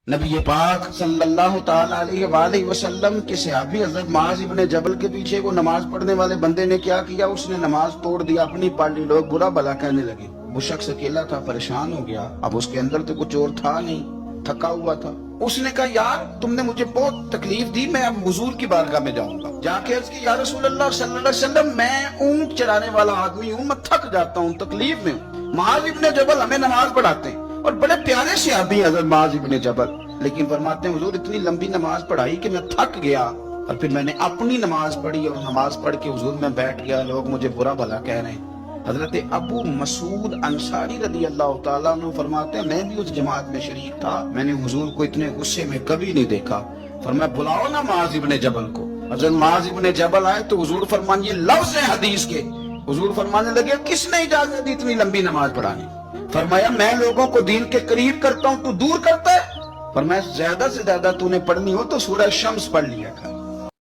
نبی پاک صلی اللہ تعالی علیہ وآلہ وسلم کے صحابی حضرت معاذ ابن جبل کے پیچھے وہ نماز پڑھنے والے بندے نے کیا کیا؟ اس نے نماز توڑ دیا، اپنی پڑھ لی، لوگ برا بھلا کہنے لگے۔ وہ شخص اکیلا تھا، پریشان ہو گیا، اب اس کے اندر تو کچھ اور تھا نہیں، تھکا ہوا تھا۔ اس نے کہا یار تم نے مجھے بہت تکلیف دی، میں اب حضور کی بارگاہ میں جاؤں گا۔ جا کے عرض کی یا رسول اللہ صلی اللہ علیہ وسلم میں اونٹ چرانے والا آدمی ہوں، میں تھک جاتا ہوں، تکلیف میں ہوں۔ معاذ ابن جبل ہمیں نماز پڑھاتے ہیں اور بڑے پیارے صحابی حضرت معاذ ابن جبل، لیکن فرماتے ہیں حضور اتنی لمبی نماز پڑھائی کہ میں تھک گیا، اور پھر میں نے اپنی نماز پڑھی اور نماز پڑھ کے حضور میں بیٹھ گیا، لوگ مجھے برا بھلا کہہ رہے ہیں۔ حضرت ابو مسعود انصاری رضی اللہ تعالیٰ عنہ فرماتے ہیں میں بھی اس جماعت میں شریک تھا، میں نے حضور کو اتنے غصے میں کبھی نہیں دیکھا۔ فرمایا بلاؤ نا معاذ ابن جبل کو۔ حضرت معاذ ابن جبل آئے تو حضور فرمان یہ لفظ ہیں حدیث کے، حضور فرمانے لگے کس نے اجازت دی اتنی لمبی نماز پڑھانے؟ فرمایا میں لوگوں کو دین کے قریب کرتا ہوں، تو دور کرتا ہے۔ فرمایا زیادہ سے زیادہ تو نے پڑھنی ہو تو سورہ شمس پڑھ لیا کر۔